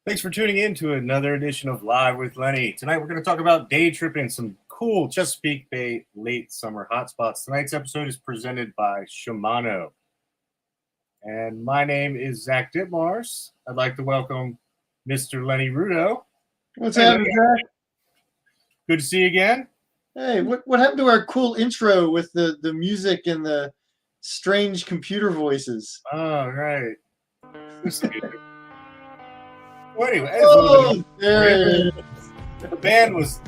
Thanks for tuning in to another edition of Live with Lenny. Tonight we're going to talk about day tripping, some cool Chesapeake Bay late summer hotspots. Tonight's episode is presented by Shimano. And my name is Zach Ditmars. I'd like to welcome Mr. Lenny Rudo. What's happening, Zach? Good to see you again. Hey, what happened to our cool intro with the music and the strange computer voices? Oh, right. Well, anyway, there the band was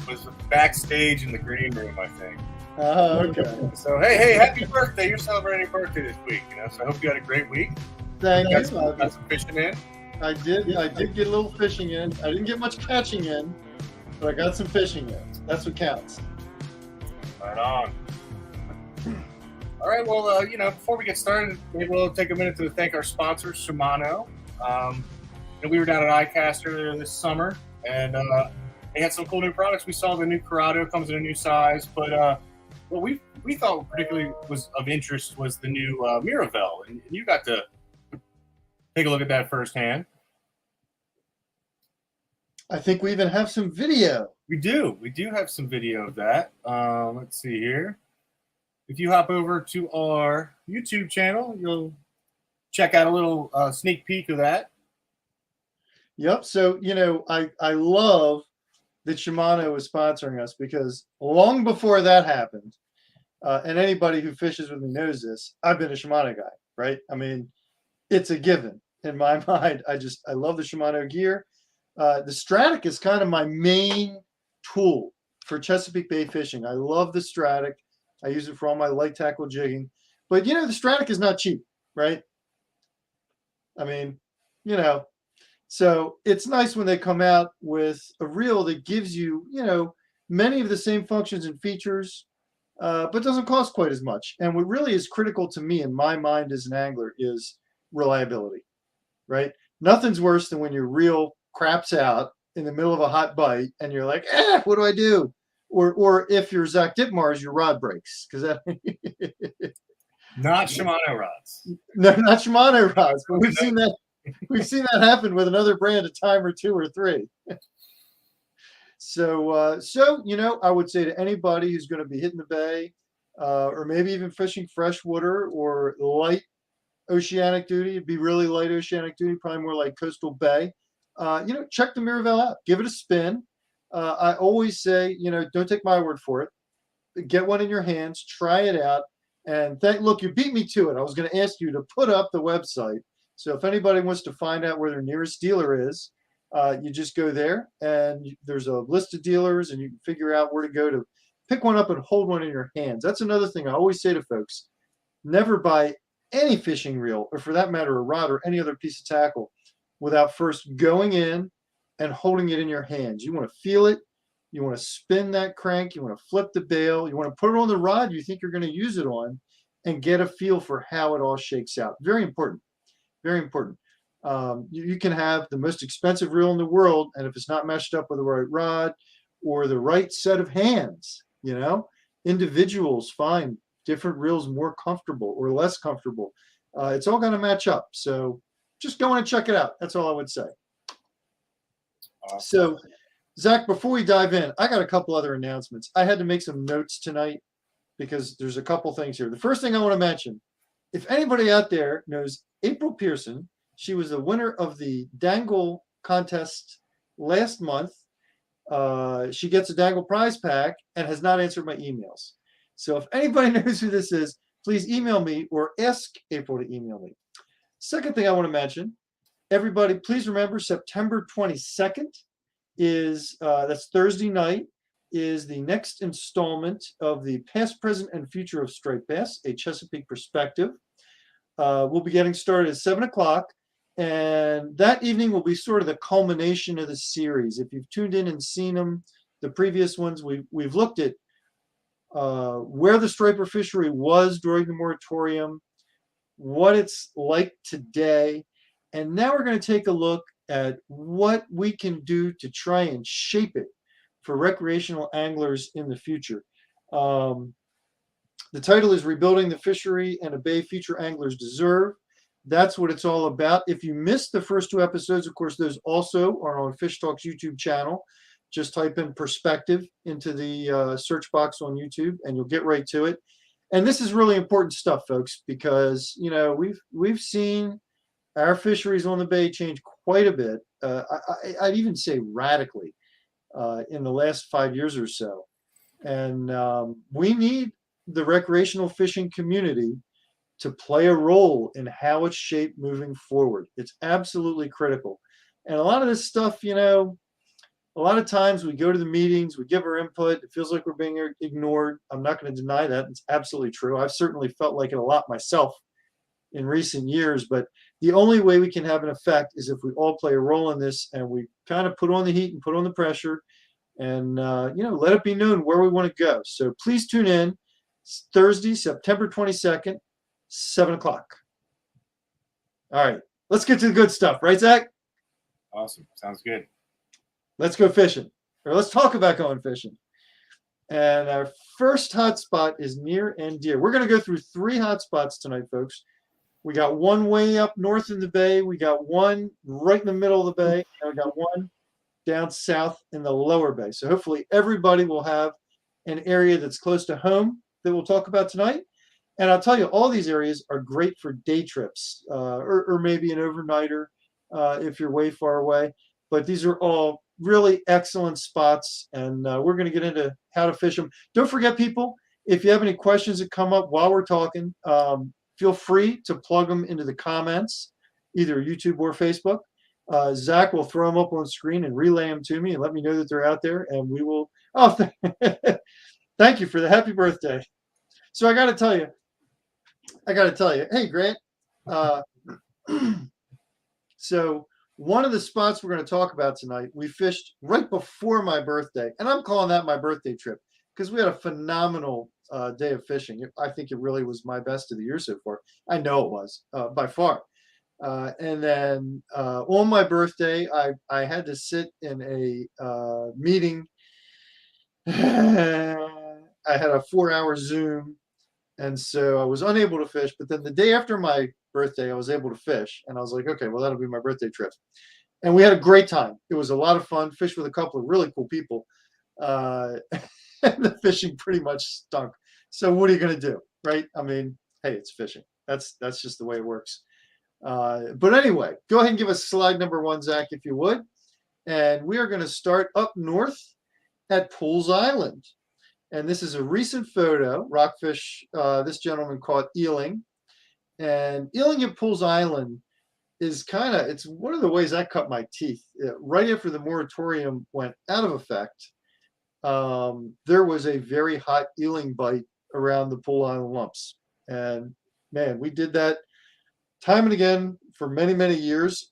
backstage in the green room, I think. Okay. So hey, happy birthday! You're celebrating your birthday this week, So I hope you had a great week. Thank you. Got some fishing in. I did get a little fishing in. I didn't get much catching in, but I got some fishing in. That's what counts. Right on. All right. Well, before we get started, maybe we'll take a minute to thank our sponsor, Shimano. We were down at ICAST earlier this summer, and they had some cool new products. We saw the new Corrado comes in a new size, but what we thought particularly was of interest was the new Miravel, and you got to take a look at that firsthand. I think we even have some video. We do have some video of that. Let's see here. If you hop over to our YouTube channel, you'll check out a little sneak peek of that. Yep. So, I love that Shimano is sponsoring us because long before that happened, and anybody who fishes with me knows this, I've been a Shimano guy, right? I mean, it's a given in my mind. I love the Shimano gear. The Stratic is kind of my main tool for Chesapeake Bay fishing. I love the Stratic. I use it for all my light tackle jigging. But, the Stratic is not cheap, right? I mean, so it's nice when they come out with a reel that gives you, many of the same functions and features, but doesn't cost quite as much. And what really is critical to me in my mind as an angler is reliability, right? Nothing's worse than when your reel craps out in the middle of a hot bite and you're like, what do I do? Or if you're Zach Ditmars, your rod breaks because that. Not Shimano rods. No, not Shimano rods, but we've seen that. We've seen that happen with another brand a time or two or three. So I would say to anybody who's going to be hitting the bay, or maybe even fishing freshwater or light oceanic duty, it'd be really light oceanic duty, probably more like coastal bay. Check the Miravel out, give it a spin. I always say, don't take my word for it. Get one in your hands, try it out, and look, you beat me to it. I was going to ask you to put up the website. So if anybody wants to find out where their nearest dealer is, you just go there, and there's a list of dealers, and you can figure out where to go to pick one up and hold one in your hands. That's another thing I always say to folks. Never buy any fishing reel, or for that matter, a rod or any other piece of tackle, without first going in and holding it in your hands. You want to feel it. You want to spin that crank. You want to flip the bail. You want to put it on the rod you think you're going to use it on and get a feel for how it all shakes out. Very important. Very important. You can have the most expensive reel in the world, and if it's not matched up with the right rod or the right set of hands, individuals find different reels more comfortable or less comfortable. It's all going to match up. So just go in and check it out. That's all I would say. Awesome. So, Zach, before we dive in, I got a couple other announcements. I had to make some notes tonight because there's a couple things here. The first thing I want to mention, if anybody out there knows April Pearson, she was the winner of the Dangle contest last month. She gets a Dangle prize pack and has not answered my emails. So if anybody knows who this is, please email me or ask April to email me. Second thing I want to mention, everybody, please remember September 22nd is, that's Thursday night, is the next installment of the Past, Present, and Future of Striped Bass, a Chesapeake Perspective. We'll be getting started at 7 o'clock, and that evening will be sort of the culmination of the series. If you've tuned in and seen them, the previous ones, we've looked at where the striper fishery was during the moratorium, what it's like today, and now we're going to take a look at what we can do to try and shape it for recreational anglers in the future. The title is Rebuilding the Fishery and a Bay Future Anglers Deserve. That's what it's all about. If you missed the first 2 episodes, of course, those also are on Fish Talk's YouTube channel. Just type in perspective into the search box on YouTube, and you'll get right to it. And this is really important stuff, folks, because we've seen our fisheries on the bay change quite a bit. I'd even say radically in the last 5 years or so. And we need the recreational fishing community to play a role in how it's shaped moving forward. It's absolutely critical. And a lot of this stuff, a lot of times we go to the meetings, we give our input, it feels like we're being ignored. I'm not going to deny that. It's absolutely true. I've certainly felt like it a lot myself in recent years, but the only way we can have an effect is if we all play a role in this and we kind of put on the heat and put on the pressure and, let it be known where we want to go. So please tune in. It's Thursday, September 22nd, 7 o'clock. All right, let's get to the good stuff, right, Zach? Awesome. Sounds good. Let's go fishing, or let's talk about going fishing. And our first hotspot is near and dear. We're going to go through 3 hotspots tonight, folks. We got one way up north in the bay. We got one right in the middle of the bay. And we got one down south in the lower bay. So hopefully everybody will have an area that's close to home that we'll talk about tonight. And I'll tell you, all these areas are great for day trips or maybe an overnighter if you're way far away. But these are all really excellent spots, and we're going to get into how to fish them. Don't forget, people, if you have any questions that come up while we're talking, feel free to plug them into the comments, either YouTube or Facebook. Zach will throw them up on screen and relay them to me and let me know that they're out there, and we will. Oh, thank you for the happy birthday. So I got to tell you, hey, Grant. So one of the spots we're going to talk about tonight, we fished right before my birthday, and I'm calling that my birthday trip because we had a phenomenal day of fishing. I think it really was my best of the year so far. I know it was by far. And then on my birthday, I had to sit in a meeting. I had a 4-hour Zoom, and so I was unable to fish. But then the day after my birthday, I was able to fish, and I was like, okay, well, that'll be my birthday trip. And we had a great time. It was a lot of fun. Fished with a couple of really cool people. And the fishing pretty much stunk. So what are you going to do, right? I mean, hey, it's fishing. That's just the way it works. But anyway, go ahead and give us slide number 1, Zach, if you would. And we are going to start up north at Pools Island. And this is a recent photo. Rockfish, this gentleman caught eeling. And eeling at Pools Island is it's one of the ways I cut my teeth. Right after the moratorium went out of effect, there was a very hot eeling bite around the Pool Island lumps. And man, we did that time and again for many, many years.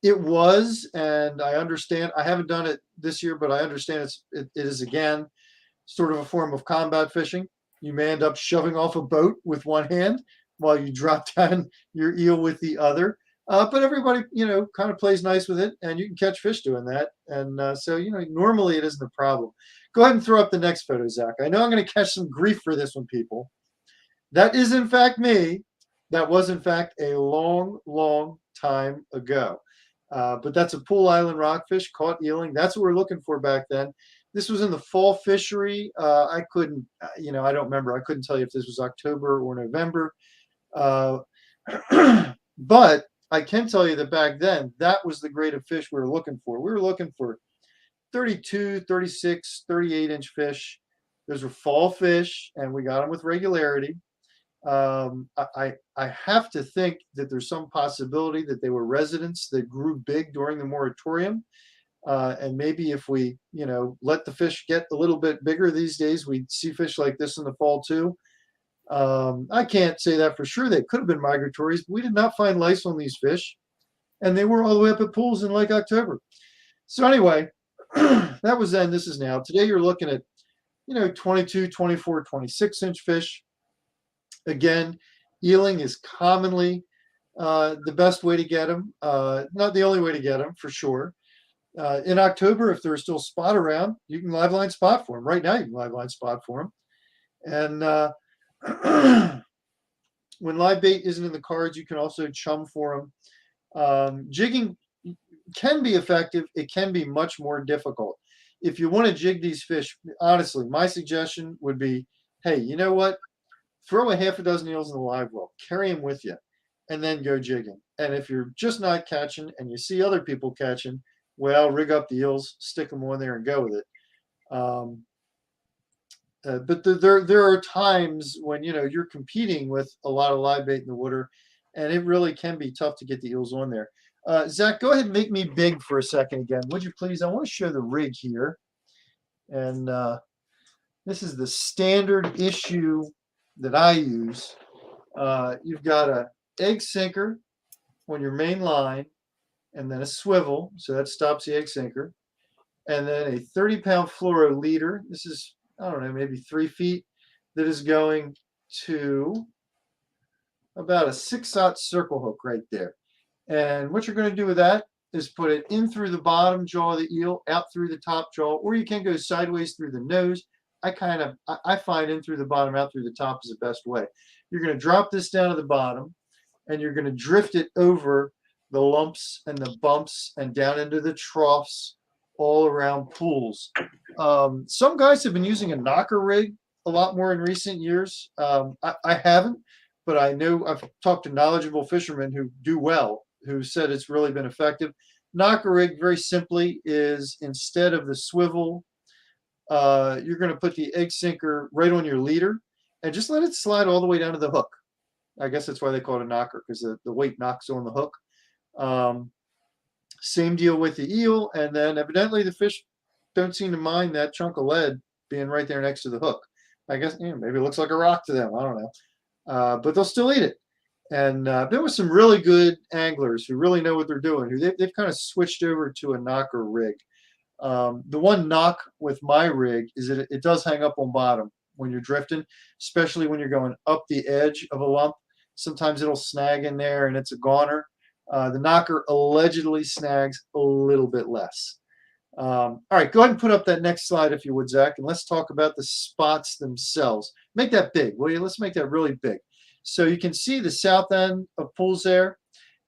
It was, and I understand, I haven't done it this year, but I understand it is again sort of a form of combat fishing. You may end up shoving off a boat with one hand while you drop down your eel with the other. But everybody, kind of plays nice with it, and you can catch fish doing that. And so, normally it isn't a problem. Go ahead and throw up the next photo, Zach. I know I'm going to catch some grief for this one, people. That is, in fact, me. That was, in fact, a long, long time ago. But that's a Pool Island rockfish caught eeling. That's what we're looking for back then. This was in the fall fishery. I couldn't, I don't remember. I couldn't tell you if this was October or November. But I can tell you that back then, that was the grade of fish we were looking for. We were looking for 32, 36, 38-inch fish. Those were fall fish, and we got them with regularity. I have to think that there's some possibility that they were residents that grew big during the moratorium. And maybe if we, let the fish get a little bit bigger these days, we'd see fish like this in the fall too. I can't say that for sure. They could have been migratories, but we did not find lice on these fish, and they were all the way up at pools in Lake October. So anyway, that was then. This is now. Today you're looking at, 22, 24, 26-inch fish. Again, eeling is commonly the best way to get them. Not the only way to get them, for sure. In October, if there's still spot around, you can live line spot for them. Right now, you can live line spot for them. And when live bait isn't in the cards, you can also chum for them. Jigging can be effective. It can be much more difficult. If you want to jig these fish, honestly, my suggestion would be, hey, you know what? Throw a half a dozen eels in the live well, carry them with you, and then go jigging. And if you're just not catching and you see other people catching, well, rig up the eels, stick them on there, and go with it. But there are times when you're competing with a lot of live bait in the water, and it really can be tough to get the eels on there. Zach, go ahead and make me big for a second again, would you please? I want to show the rig here, and this is the standard issue that I use. You've got a egg sinker on your main line, and then a swivel, so that stops the egg sinker, and then a 30-pound fluoro leader. This is, I don't know, maybe 3 feet, that is going to about a 6/0 circle hook right there. And what you're going to do with that is put it in through the bottom jaw of the eel, out through the top jaw, or you can go sideways through the nose. I find in through the bottom, out through the top is the best way. You're going to drop this down to the bottom, and you're going to drift it over the lumps and the bumps and down into the troughs all around pools. Some guys have been using a knocker rig a lot more in recent years. I haven't, but I know I've talked to knowledgeable fishermen who do well, who said it's really been effective. Knocker rig, very simply, is instead of the swivel, you're going to put the egg sinker right on your leader and just let it slide all the way down to the hook. I guess that's why they call it a knocker, because the weight knocks on the hook. Same deal with the eel, and then evidently the fish don't seem to mind that chunk of lead being right there next to the hook. I guess maybe it looks like a rock to them. I don't know, but they'll still eat it. And there were some really good anglers who really know what they're doing, who they've kind of switched over to a knocker rig. The one knock with my rig is that it does hang up on bottom when you're drifting, especially when you're going up the edge of a lump. Sometimes it'll snag in there and it's a goner. The knocker allegedly snags a little bit less. All right, go ahead and put up that next slide if you would, Zach, and let's talk about the spots themselves. Make that big, will you? Let's make that really big. So you can see the south end of pools there,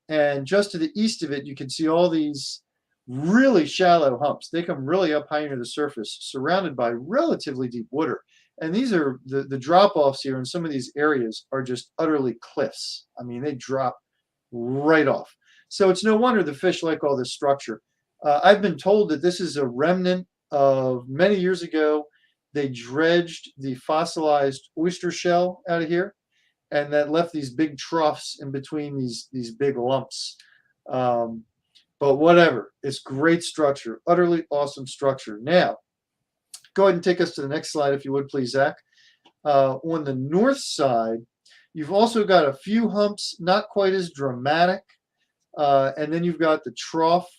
and just to the east of it, you can see all these really shallow humps. They come really up high into the surface, surrounded by relatively deep water. And these are the drop-offs here in some of these areas are just utterly cliffs. I mean, they drop right off. So it's no wonder the fish like all this structure. I've been told that this is a remnant of many years ago. They dredged the fossilized oyster shell out of here, and that left these big troughs in between these big lumps. But whatever, it's great structure, utterly awesome structure. Now, go ahead and take us to the next slide, if you would, please, Zach. On the north side, you've also got a few humps, not quite as dramatic. And then you've got the trough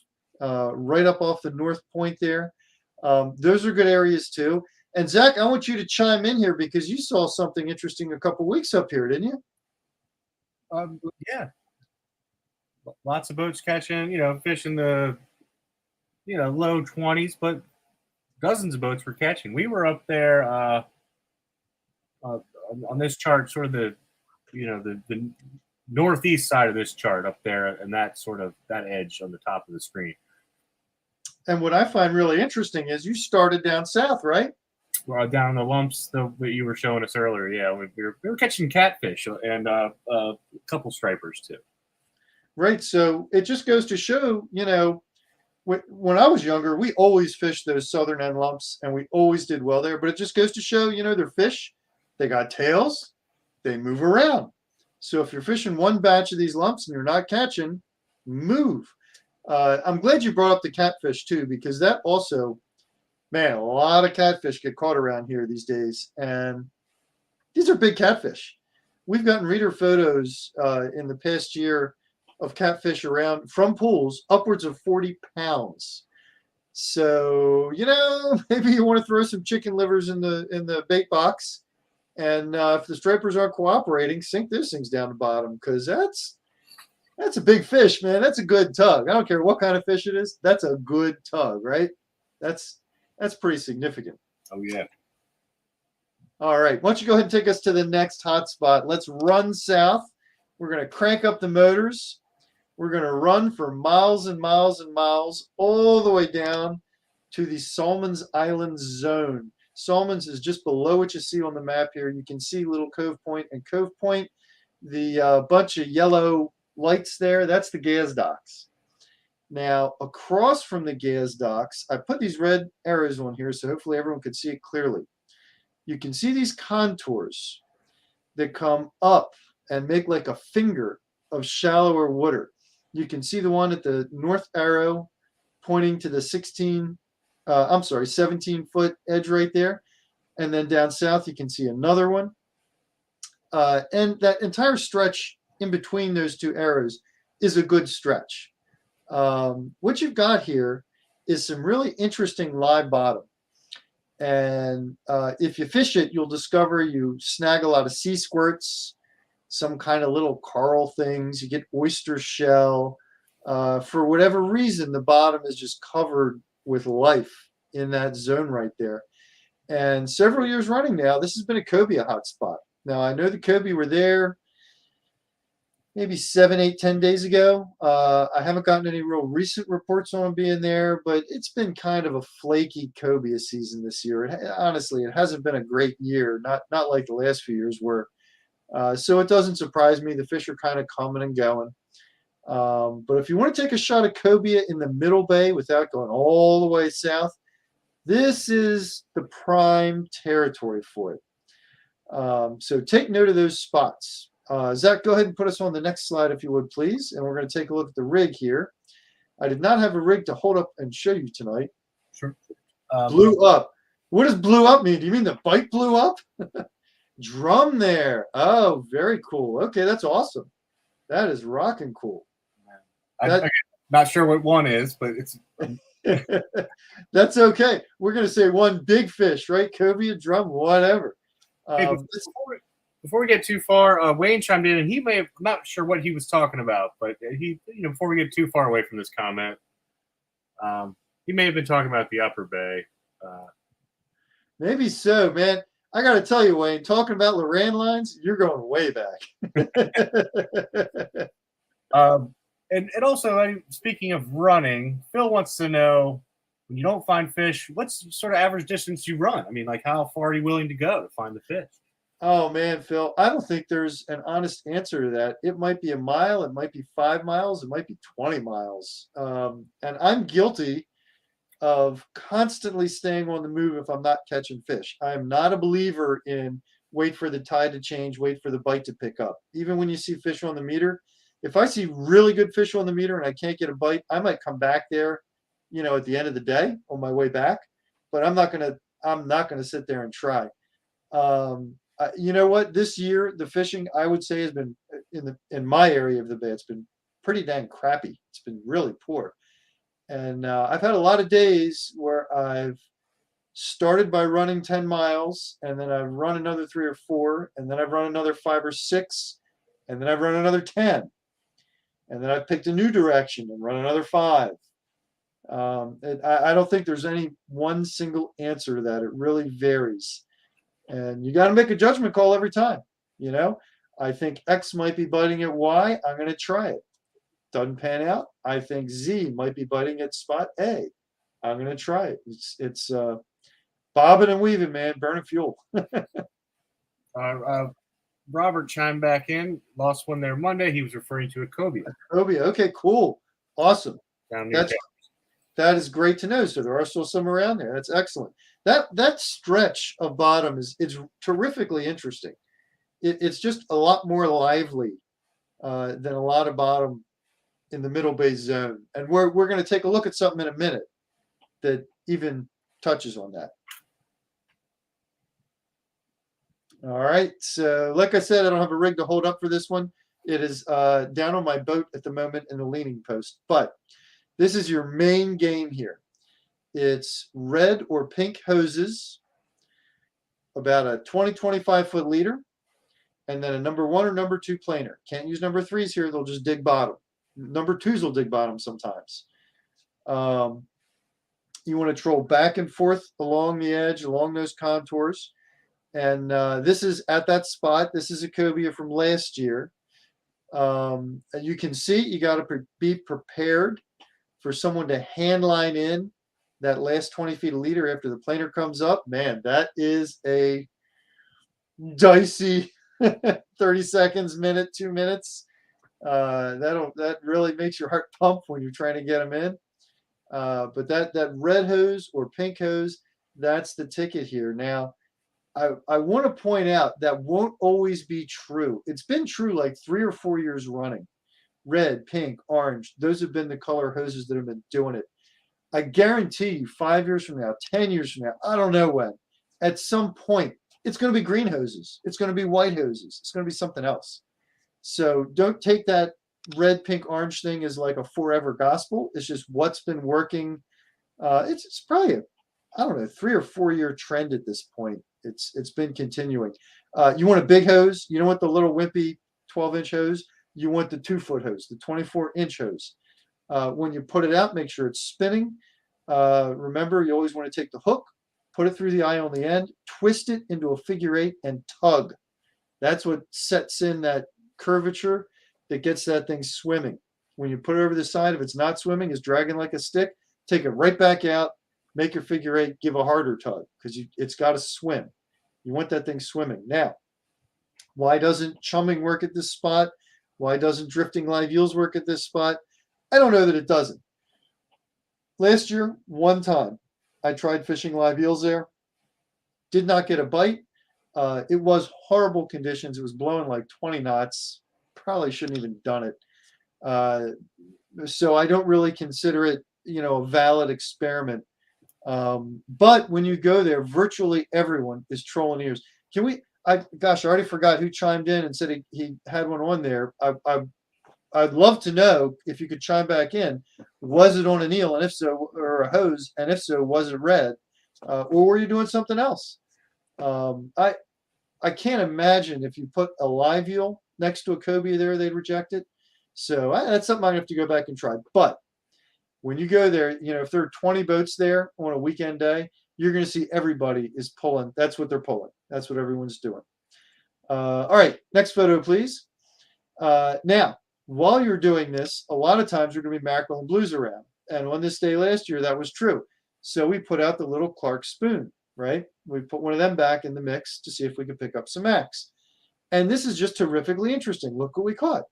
right up off the north point there. Those are good areas too. And Zach, I want you to chime in here because you saw something interesting a couple weeks up here, didn't you? Yeah. Lots of boats catching, fish in the, low 20s, but dozens of boats were catching. We were up there on this chart, sort of the northeast side of this chart up there, and that edge on the top of the screen. And what I find really interesting is you started down south, right? Down in the lumps that you were showing us earlier. Yeah, we were catching catfish and a couple stripers too. Right. So it just goes to show, when I was younger, we always fished those southern end lumps, and we always did well there. But it just goes to show, they're fish. They got tails. They move around. So if you're fishing one batch of these lumps and you're not catching, move. I'm glad you brought up the catfish too, because that also, man, a lot of catfish get caught around here these days. And these are big catfish. We've gotten reader photos in the past year of catfish around from pools upwards of 40 pounds. So, maybe you want to throw some chicken livers in the bait box. And if the stripers aren't cooperating, sink those things down the bottom, because that's a big fish, man. That's a good tug. I don't care what kind of fish it is. That's a good tug, right? That's pretty significant. Oh, yeah. All right. Why don't you go ahead and take us to the next hotspot? Let's run south. We're going to crank up the motors. We're going to run for miles and miles and miles all the way down to the Solomons Island zone. Solomons is just below what you see on the map here. You can see Little Cove Point and Cove Point. The bunch of yellow lights there, that's the gas docks. Now, across from the gas docks, I put these red arrows on here so hopefully everyone can see it clearly. You can see these contours that come up and make like a finger of shallower water. You can see the one at the north arrow pointing to the 17-foot edge right there. And then down south, you can see another one. And that entire stretch in between those two arrows is a good stretch. What you've got here is some really interesting live bottom. And if you fish it, you'll discover you snag a lot of sea squirts, some kind of little coral things. You get oyster shell. For whatever reason, the bottom is just covered with life in that zone right there. And several years running now, this has been a cobia hotspot. Now, I know the cobia were there maybe 7, 8, 10 days ago. I haven't gotten any real recent reports on them being there, but it's been kind of a flaky cobia season this year. Honestly, it hasn't been a great year, not like the last few years were. So it doesn't surprise me. The fish are kind of coming and going. But if you want to take a shot at cobia in the Middle Bay without going all the way south, this is the prime territory for it. So take note of those spots. Zach, go ahead and put us on the next slide if you would, please. And we're going to take a look at the rig here. I did not have a rig to hold up and show you tonight. Sure. Blew up. What does blew up mean? Do you mean the bike blew up? Drum there. Oh, very cool. Okay, that's awesome. That is rocking cool. I'm not sure what one is, but it's... That's okay. We're going to say one big fish, right? Cobia, drum, whatever. Hey, before we get too far, Wayne chimed in, and he may have, I'm not sure what he was talking about, but he, before we get too far away from this comment, he may have been talking about the Upper Bay. Maybe so, man. I got to tell you, Wayne, talking about Loran lines, you're going way back. And also, speaking of running, Phil wants to know, when you don't find fish, what's sort of average distance you run? I mean, like, how far are you willing to go to find the fish? Oh, man, Phil, I don't think there's an honest answer to that. It might be a mile. It might be 5 miles. It might be 20 miles. And I'm guilty of constantly staying on the move if I'm not catching fish. I am not a believer in wait for the tide to change, wait for the bite to pick up. Even when you see fish on the meter, if I see really good fish on the meter and I can't get a bite, I might come back there, at the end of the day on my way back. But I'm not gonna sit there and try. You know what? This year the fishing, I would say, has been in my area of the bay. It's been pretty dang crappy. It's been really poor, and I've had a lot of days where I've started by running 10 miles, and then I've run another 3 or 4, and then I've run another 5 or 6, and then I've run another 10. And then I've picked a new direction and run another 5. I don't think there's any one single answer to that. It really varies. And you got to make a judgment call every time. I think X might be biting at Y. I'm going to try it. Doesn't pan out. I think Z might be biting at spot A. I'm going to try it. It's bobbing and weaving, man, burning fuel. Robert chimed back in. Lost one there Monday. He was referring to a cobia. Cobia. Okay, cool. Awesome. Down near that is great to know. So there are still some around there. That's excellent. That stretch of bottom it's terrifically interesting. It's just a lot more lively than a lot of bottom in the Middle Bay zone. And we're going to take a look at something in a minute that even touches on that. All right. So like I said, I don't have a rig to hold up for this one. It is down on my boat at the moment in the leaning post. But this is your main game here. It's red or pink hoses, about a 20, 25-foot leader, and then a number 1 or number 2 planer. Can't use number 3s here. They'll just dig bottom. Number 2s will dig bottom sometimes. You want to troll back and forth along the edge, along those contours. And this is at that spot. This is a cobia from last year. And you can see you got to be prepared for someone to hand line in that last 20 feet of leader after the planer comes up. Man, that is a dicey 30 seconds, minute, 2 minutes. That really makes your heart pump when you're trying to get them in. But that red hose or pink hose, that's the ticket here. Now, I want to point out that won't always be true. It's been true like 3 or 4 years running. Red, pink, orange, those have been the color hoses that have been doing it. I guarantee you 5 years from now, 10 years from now, I don't know when, at some point, it's going to be green hoses. It's going to be white hoses. It's going to be something else. So don't take that red, pink, orange thing as like a forever gospel. It's just what's been working. It's probably I don't know, 3 or 4 year trend at this point. It's been continuing. You want a big hose. You don't want the little wimpy 12-inch hose. You want the 2-foot hose, the 24-inch hose. When you put it out, make sure it's spinning. Remember, you always want to take the hook, put it through the eye on the end, twist it into a figure 8, and tug. That's what sets in that curvature that gets that thing swimming. When you put it over the side, if it's not swimming, it's dragging like a stick, take it right back out, make your figure 8, give a harder tug because it's got to swim. You want that thing swimming. Now, why doesn't chumming work at this spot? Why doesn't drifting live eels work at this spot? I don't know that it doesn't. Last year, one time, I tried fishing live eels there. Did not get a bite. It was horrible conditions. It was blowing like 20 knots. Probably shouldn't even done it. So I don't really consider it, a valid experiment. But when you go there, virtually everyone is trolling ears. I already forgot who chimed in and said he had one on there. I'd love to know if you could chime back in. Was it on an eel, and if so, or a hose, and if so, was it red, or were you doing something else? I can't imagine if you put a live eel next to a cobia there, they'd reject it. So that's something I have to go back and try. But when you go there, if there are 20 boats there on a weekend day, you're going to see everybody is pulling. That's what they're pulling. That's what everyone's doing. All right, next photo, please. Now, while you're doing this, a lot of times you're going to be mackerel and blues around. And on this day last year, that was true. So we put out the little Clark spoon, right? We put one of them back in the mix to see if we could pick up some macks. And this is just terrifically interesting. Look what we caught.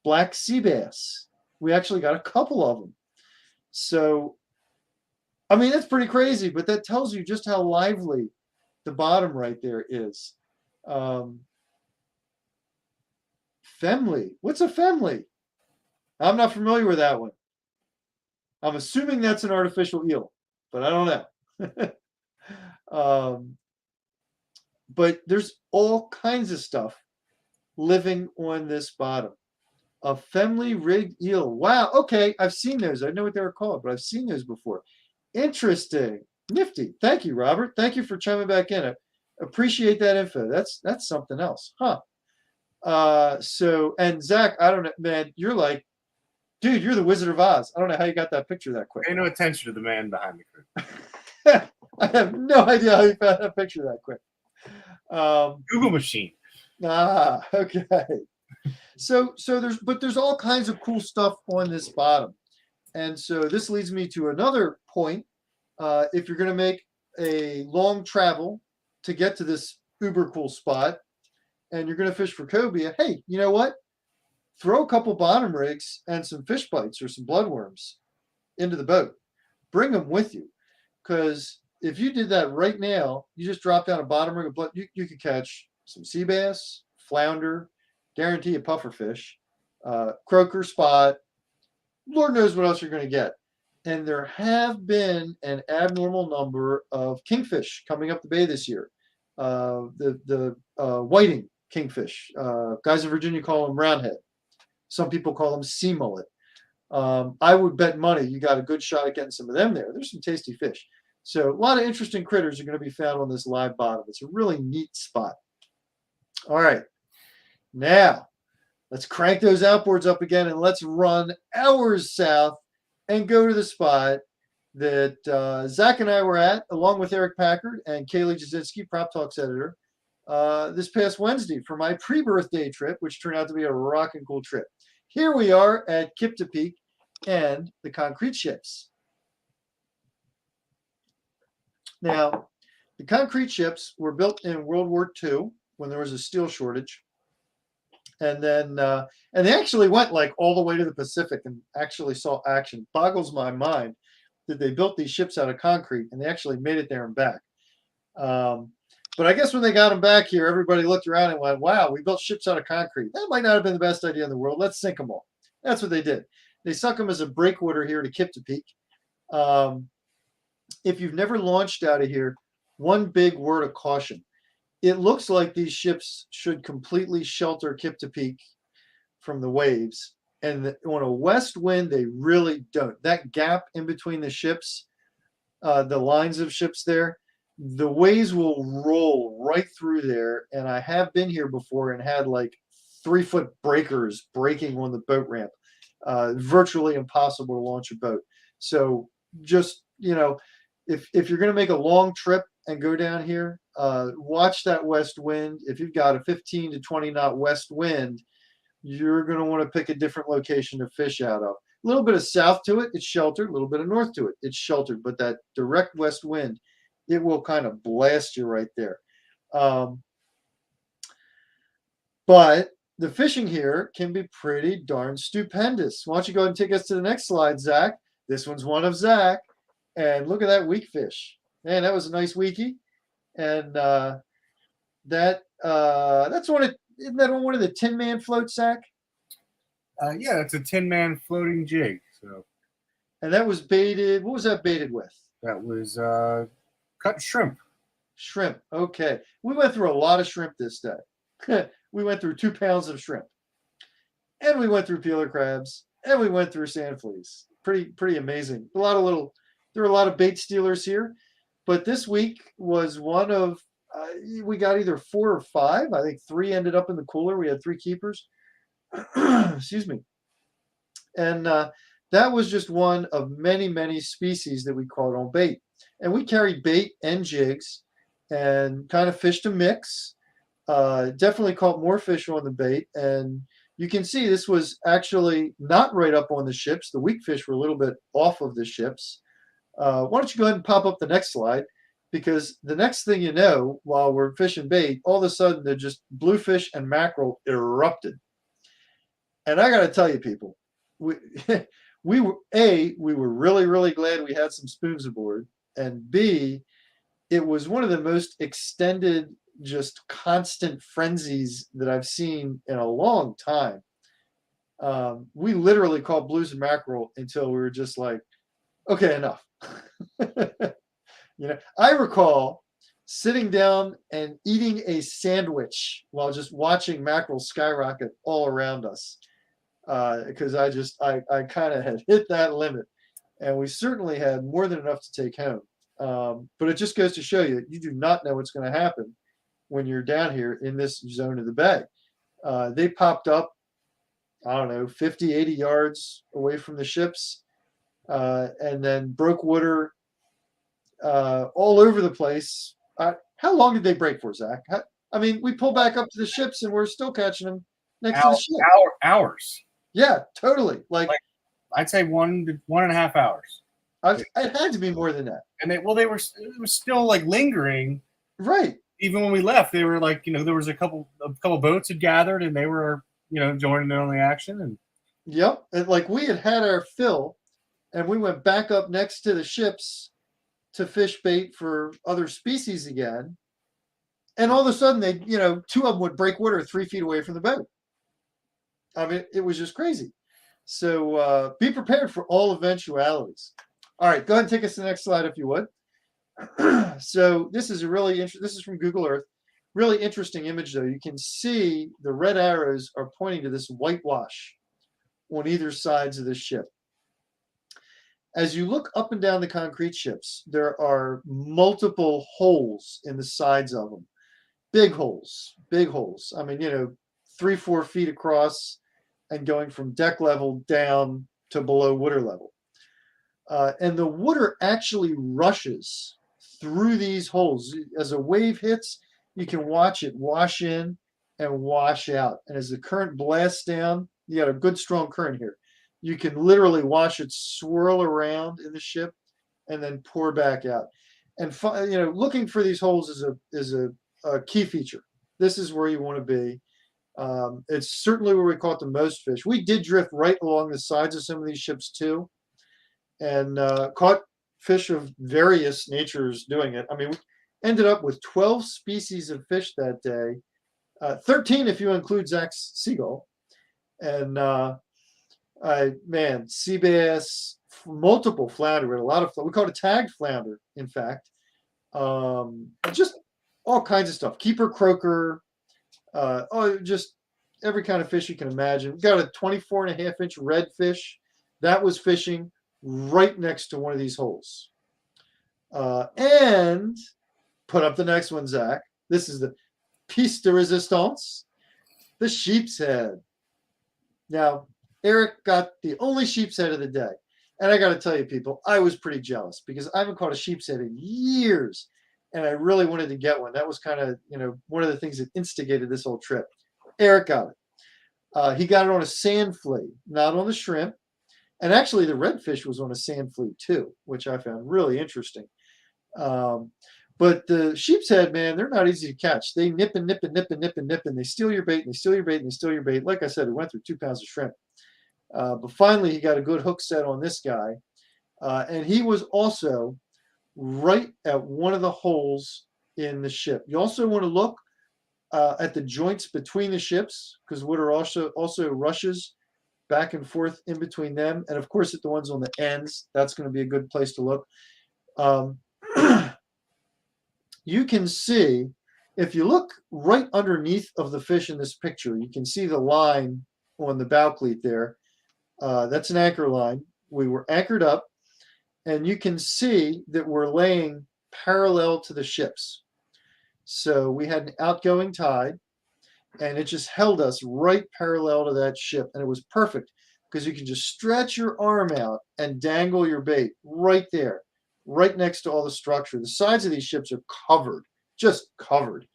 Black sea bass. We actually got a couple of them. So, I mean, that's pretty crazy, but that tells you just how lively the bottom right there is. Femley. What's a femley? I'm not familiar with that one. I'm assuming that's an artificial eel, but I don't know. But there's all kinds of stuff living on this bottom. A femley rigged eel. Wow. Okay. I've seen those. I know what they were called, but I've seen those before. Interesting. Nifty. Thank you, Robert. Thank you for chiming back in. I appreciate that info. That's something else. Huh. And Zach, I don't know, man, you're like, dude, you're the Wizard of Oz. I don't know how you got that picture that quick. Pay no attention to the man behind the curtain. I have no idea how you found that picture that quick. Google machine. Okay. So there's all kinds of cool stuff on this bottom. And so this leads me to another point. If you're going to make a long travel to get to this uber cool spot and you're going to fish for cobia, hey, you know what? Throw a couple bottom rigs and some fish bites or some bloodworms into the boat. Bring them with you. Because if you did that right now, you just drop down a bottom rig of blood, you could catch some sea bass, flounder, guarantee a pufferfish, croaker, spot, Lord knows what else you're going to get. And there have been an abnormal number of kingfish coming up the bay this year. The whiting kingfish. Guys in Virginia call them roundhead. Some people call them sea mullet. I would bet money you got a good shot at getting some of them there. There's some tasty fish. So a lot of interesting critters are going to be found on this live bottom. It's a really neat spot. All right. Now, let's crank those outboards up again and let's run hours south and go to the spot that Zach and I were at, along with Eric Packard and Kaylee Jasinski, Prop Talks editor. this past Wednesday for my pre-birthday trip, which turned out to be a rockin' cool trip. Here we are at Chesapeake and the concrete ships. Now, the concrete ships were built in World War II when there was a steel shortage. And then, and they actually went like all the way to the Pacific and actually saw action. Boggles my mind that they built these ships out of concrete and they actually made it there and back. But I guess when they got them back here, everybody looked around and went, wow, we built ships out of concrete. That might not have been the best idea in the world. Let's sink them all. That's what they did. They sunk them as a breakwater here to Chesapeake. If you've never launched out of here, one big word of caution. It looks like these ships should completely shelter Chesapeake from the waves. And on a west wind, they really don't. That gap in between the ships, the lines of ships there, the waves will roll right through there. And I have been here before and had like 3-foot breakers breaking on the boat ramp. Virtually impossible to launch a boat. So just, if you're going to make a long trip and go down here, watch that west wind. If you've got a 15 to 20 knot west wind, you're going to want to pick a different location to fish out of. A little bit of south to it, it's sheltered. A little bit of north to it, it's sheltered. But that direct west wind, it will kind of blast you right there. But the fishing here can be pretty darn stupendous. Why don't you go ahead and take us to the next slide, Zach? This one's one of Zach. And look at that weak fish. Man, that was a nice weekie. And that's one of, isn't that one of the Tin Man floats, Zach? Yeah, it's a Tin Man floating jig. So, and that was baited. What was that baited with? That was cut shrimp. Shrimp. Okay. We went through a lot of shrimp this day. We went through 2 pounds of shrimp. And we went through peeler crabs. And we went through sand fleas. Pretty amazing. There were a lot of bait stealers here. But this week was one of, we got either 4 or 5. I think 3 ended up in the cooler. We had 3 keepers. Excuse me. And that was just one of many, many species that we caught on bait. And we carried bait and jigs and kind of fished a mix. Definitely caught more fish on the bait. And you can see this was actually not right up on the ships. The weak fish were a little bit off of the ships. Why don't you go ahead and pop up the next slide? Because the next thing you know, while we're fishing bait, all of a sudden they're just bluefish and mackerel erupted. And I got to tell you, people, we were really, really glad we had some spoons aboard. And B, it was one of the most extended, just constant frenzies that I've seen in a long time. We literally caught blues and mackerel until we were just like, okay, enough. I recall sitting down and eating a sandwich while just watching mackerel skyrocket all around us, because I kind of had hit that limit, and we certainly had more than enough to take home. But it just goes to show you that you do not know what's going to happen when you're down here in this zone of the bay. They popped up, I don't know, 50, 80 yards away from the ships, and then broke water all over the place. How long did they break for, Zach? We pull back up to the ships and we're still catching them next to the ship. Hours. Yeah, totally. Like I'd say 1 to 1.5 hours. It had to be more than that. And it was still like lingering. Right. Even when we left, they were like, there was a couple boats had gathered and they were, joining in on the action. And yep. And like we had our fill and we went back up next to the ships to fish bait for other species again. And all of a sudden they, 2 of them would break water 3 feet away from the boat. It was just crazy. So be prepared for all eventualities. All right, go ahead and take us to the next slide if you would. So this is this is from Google Earth. Really interesting image though. You can see the red arrows are pointing to this whitewash on either sides of the ship. As you look up and down the concrete ships, there are multiple holes in the sides of them. Big holes, big holes. 3-4 feet across and going from deck level down to below water level. And the water actually rushes through these holes. As a wave hits, you can watch it wash in and wash out. And as the current blasts down, you got a good strong current here. You can literally watch it swirl around in the ship and then pour back out. And looking for these holes is a key feature. This is where you want to be. It's certainly where we caught the most fish. We did drift right along the sides of some of these ships too, and caught fish of various natures doing it. I mean, we ended up with 12 species of fish that day, 13 if you include Zach's seagull, and sea bass, multiple flounder. We had a lot of we caught a tagged flounder, in fact. Just all kinds of stuff. Keeper croaker, just every kind of fish you can imagine. Got a 24.5-inch redfish that was fishing right next to one of these holes. And put up the next one, Zach. This is the piece de resistance, the sheep's head. Now, Eric got the only sheep's head of the day. And I got to tell you, people, I was pretty jealous because I haven't caught a sheep's head in years. And I really wanted to get one. That was kind of, one of the things that instigated this whole trip. Eric got it. He got it on a sand flea, not on the shrimp. And actually, the redfish was on a sand flea too, which I found really interesting. But the sheep's head, man, they're not easy to catch. They nip and nip and nip and nip and nip, and they steal your bait, and they steal your bait, and they steal your bait. Like I said, it went through 2 pounds of shrimp. But finally, he got a good hook set on this guy. And he was also right at one of the holes in the ship. You also want to look at the joints between the ships, because water also rushes back and forth in between them. And of course, at the ones on the ends, that's going to be a good place to look. You can see, if you look right underneath of the fish in this picture, you can see the line on the bow cleat there. That's an anchor line. We were anchored up, and you can see that we're laying parallel to the ships. So we had an outgoing tide, and it just held us right parallel to that ship. And it was perfect because you can just stretch your arm out and dangle your bait right there, right next to all the structure. The sides of these ships are covered, just covered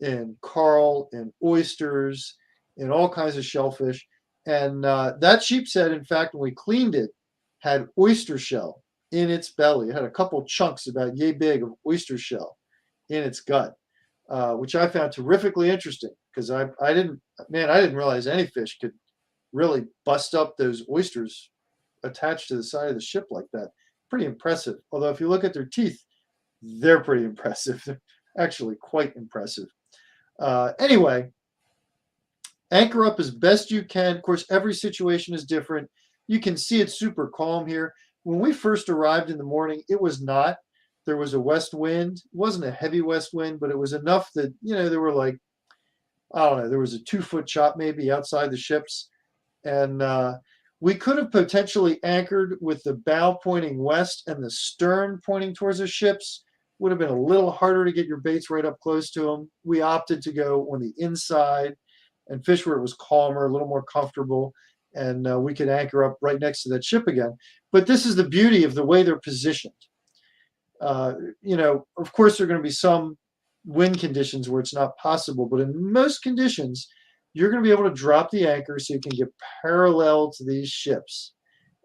in coral and oysters and all kinds of shellfish. And that sheep's head, in fact, when we cleaned it, had oyster shell in its belly. It had a couple chunks about yay big of oyster shell in its gut, which I found terrifically interesting because I didn't realize any fish could really bust up those oysters attached to the side of the ship like that. Pretty impressive. Although if you look at their teeth, they're pretty impressive. They're actually quite impressive. Anyway, anchor up as best you can. Of course, every situation is different. You can see it's super calm here. When we first arrived in the morning, it was not. There was a west wind. It wasn't a heavy west wind, but it was enough that, there were like, I don't know, there was a 2-foot chop maybe outside the ships. And we could have potentially anchored with the bow pointing west and the stern pointing towards the ships. Would have been a little harder to get your baits right up close to them. We opted to go on the inside and fish where it was calmer, a little more comfortable, and we could anchor up right next to that ship again. But this is the beauty of the way they're positioned. Of course, there are going to be some wind conditions where it's not possible, but in most conditions, you're going to be able to drop the anchor so you can get parallel to these ships.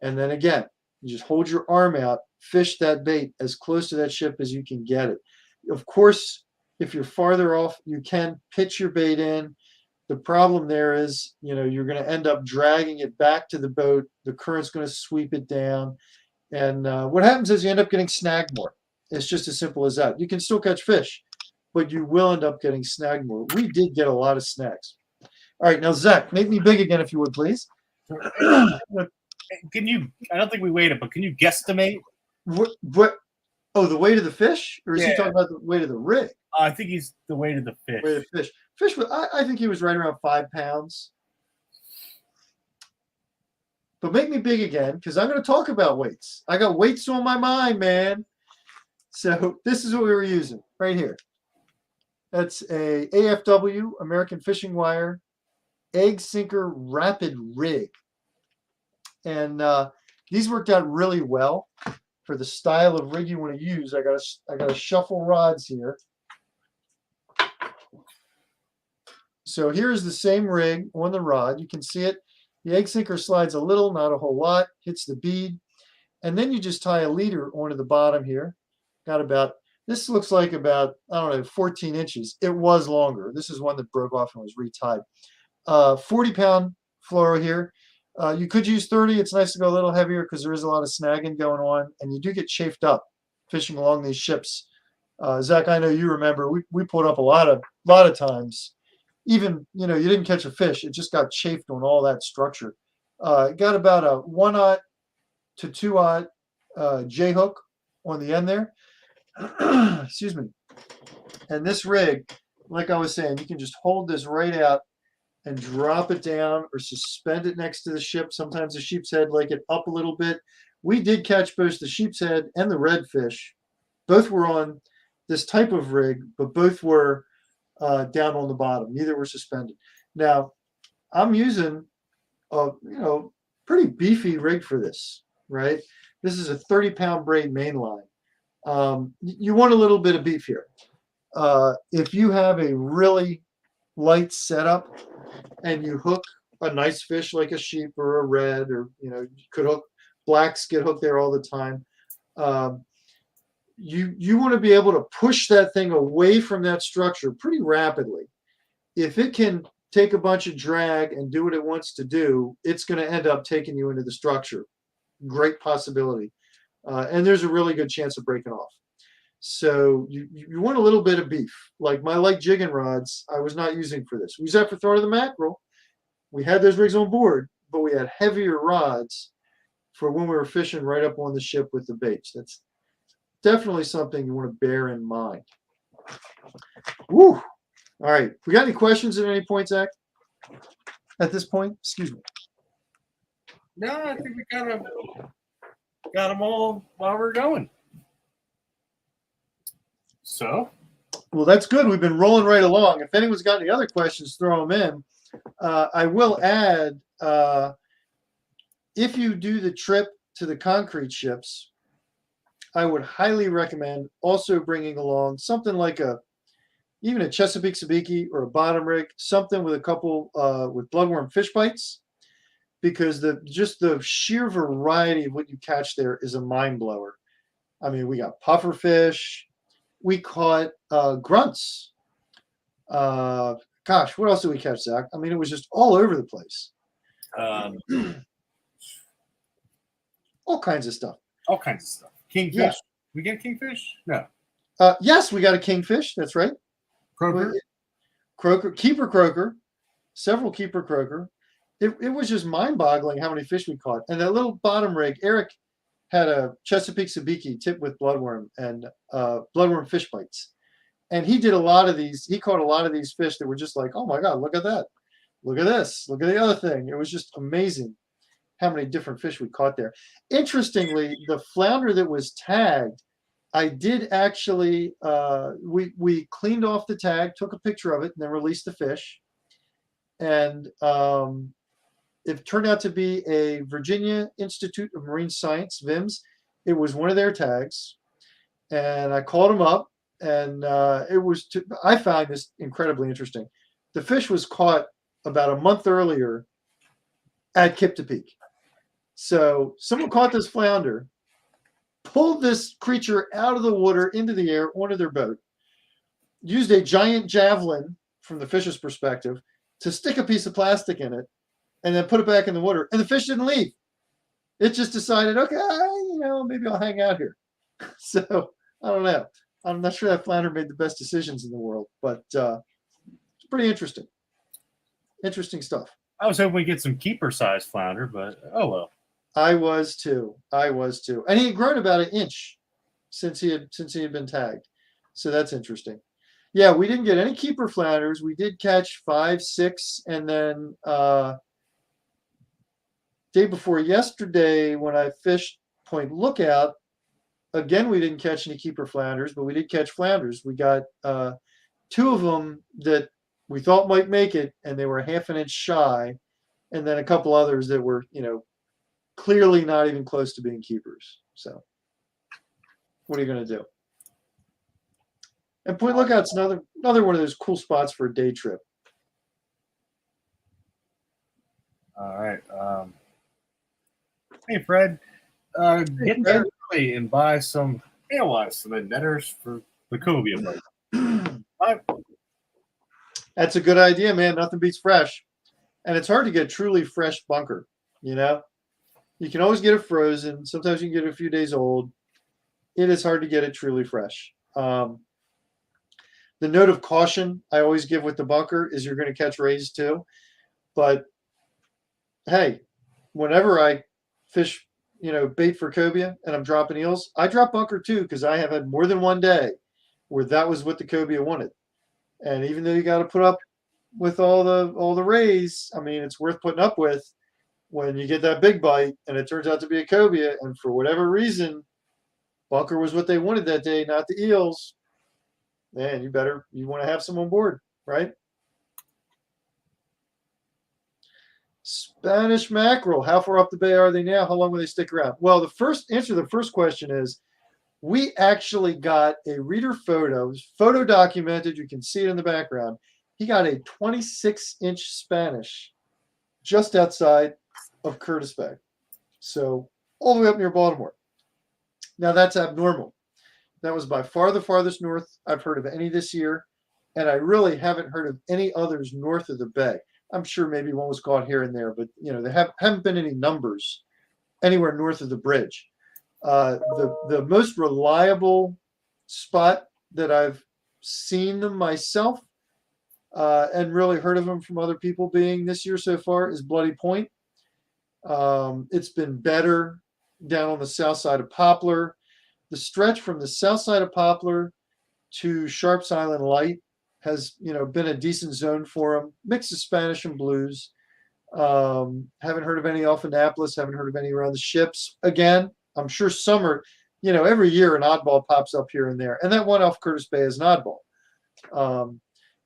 And then again, you just hold your arm out, fish that bait as close to that ship as you can get it. Of course, if you're farther off, you can pitch your bait in. The problem there is, you're going to end up dragging it back to the boat. The current's going to sweep it down. And what happens is you end up getting snagged more. It's just as simple as that. You can still catch fish, but you will end up getting snagged more. We did get a lot of snags. All right, now, Zach, make me big again, if you would, please. Can you, I don't think we weighed it, but can you guesstimate? What? Oh, the weight of the fish? Or is he talking about the weight of the rig? I think he's the weight of the fish. Weight of the fish. Fish, I think he was right around 5 pounds. But make me big again, because I'm going to talk about weights. I got weights on my mind, man. So this is what we were using right here. That's a AFW, American Fishing Wire, egg sinker rapid rig. And these worked out really well for the style of rig you want to use. I got a shuffle rods here. So here's the same rig on the rod. You can see it. The egg sinker slides a little, not a whole lot, hits the bead. And then you just tie a leader onto the bottom here. Got about, this looks like about, I don't know, 14 inches. It was longer. This is one that broke off and was retied. 40-pound fluoro here. You could use 30. It's nice to go a little heavier because there is a lot of snagging going on. And you do get chafed up fishing along these ships. Zach, I know you remember, we pulled up a lot of times. Even, you didn't catch a fish. It just got chafed on all that structure. Got about a 1/0 to 2/0 J hook on the end there. Excuse me. And this rig, like I was saying, you can just hold this right out and drop it down or suspend it next to the ship. Sometimes the sheep's head like it up a little bit. We did catch both the sheep's head and the redfish. Both were on this type of rig, but both were down on the bottom. Neither were suspended. Now, I'm using a pretty beefy rig for this, right? This is a 30-pound braid mainline. You want a little bit of beef here. If you have a really light setup and you hook a nice fish like a sheep or a red, or you could hook blacks, get hooked there all the time. You want to be able to push that thing away from that structure pretty rapidly. If it can take a bunch of drag and do what it wants to do, it's going to end up taking you into the structure. Great possibility. And there's a really good chance of breaking off. So you want a little bit of beef. Like my light jigging rods, I was not using for this. We used that for throwing the mackerel. We had those rigs on board, but we had heavier rods for when we were fishing right up on the ship with the baits. That's definitely something you want to bear in mind. Woo! All right. We got any questions at any point, Zach? At this point? Excuse me. No, I think we got them all while we're going. So? Well, that's good. We've been rolling right along. If anyone's got any other questions, throw them in. I will add, if you do the trip to the concrete ships, I would highly recommend also bringing along something like even a Chesapeake Sabiki or a bottom rig, something with a couple with bloodworm fish bites, because just the sheer variety of what you catch there is a mind blower. I mean, we got puffer fish, we caught grunts. Gosh, what else did we catch, Zach? I mean, it was just all over the place. All kinds of stuff. All kinds of stuff. Kingfish. Yeah. We get kingfish? No. Yes, we got a kingfish. That's right. Croaker. Keeper croaker. Several keeper croaker. It was just mind-boggling how many fish we caught. And that little bottom rig, Eric had a Chesapeake Sabiki tipped with bloodworm and bloodworm fish bites. And he did a lot of these. He caught a lot of these fish that were just like, oh my God, look at that. Look at this. Look at the other thing. It was just amazing how many different fish we caught there. Interestingly, the flounder that was tagged, I did actually, we cleaned off the tag, took a picture of it, and then released the fish. And it turned out to be a Virginia Institute of Marine Science, VIMS. It was one of their tags. And I called them up, and I found this incredibly interesting. The fish was caught about a month earlier at Chesapeake. So someone caught this flounder, pulled this creature out of the water into the air onto their boat, used a giant javelin from the fish's perspective to stick a piece of plastic in it, and then put it back in the water. And the fish didn't leave. It just decided, okay, maybe I'll hang out here. So I don't know. I'm not sure that flounder made the best decisions in the world, but it's pretty interesting. Interesting stuff. I was hoping we get some keeper-sized flounder, but oh well. I was too. And he had grown about an inch since he had been tagged. So that's interesting. Yeah, we didn't get any keeper flounders. We did catch 5, 6, and then day before yesterday when I fished Point Lookout, again we didn't catch any keeper flounders, but we did catch flounders. We got 2 of them that we thought might make it, and they were half an inch shy, and then a couple others that were, clearly not even close to being keepers. So what are you going to do? And Point Lookout's another one of those cool spots for a day trip. All right. Hey, Fred. Get Fred. there early and buy some alewives, some netters for the cobia boat. That's a good idea, man. Nothing beats fresh. And it's hard to get truly fresh bunker, you know? You can always get it frozen. Sometimes you can get it a few days old. It is hard to get it truly fresh. The note of caution I always give with the bunker is you're going to catch rays too. But hey, whenever I fish, bait for cobia and I'm dropping eels, I drop bunker too because I have had more than one day where that was what the cobia wanted. And even though you got to put up with all the rays, I mean, it's worth putting up with when you get that big bite and it turns out to be a cobia. And for whatever reason, bunker was what they wanted that day, not the eels. Man, you want to have some on board, right? Spanish mackerel. How far up the bay are they now? How long will they stick around? Well, the answer to the first question is we actually got a reader photo documented. You can see it in the background. He got a 26-inch Spanish just outside of Curtis Bay. So all the way up near Baltimore. Now that's abnormal. That was by far the farthest north I've heard of any this year. And I really haven't heard of any others north of the bay. I'm sure maybe one was caught here and there, but there haven't been any numbers anywhere north of the bridge. The most reliable spot that I've seen them myself and really heard of them from other people being this year so far is Bloody Point. It's been better down on the south side of Poplar. The stretch from the south side of Poplar to Sharps Island Light has been a decent zone for them. Mix of Spanish and blues. Haven't heard of any off Annapolis. Haven't heard of any around the ships. Again, I'm sure some are, every year an oddball pops up here and there. And that one off Curtis Bay is an oddball.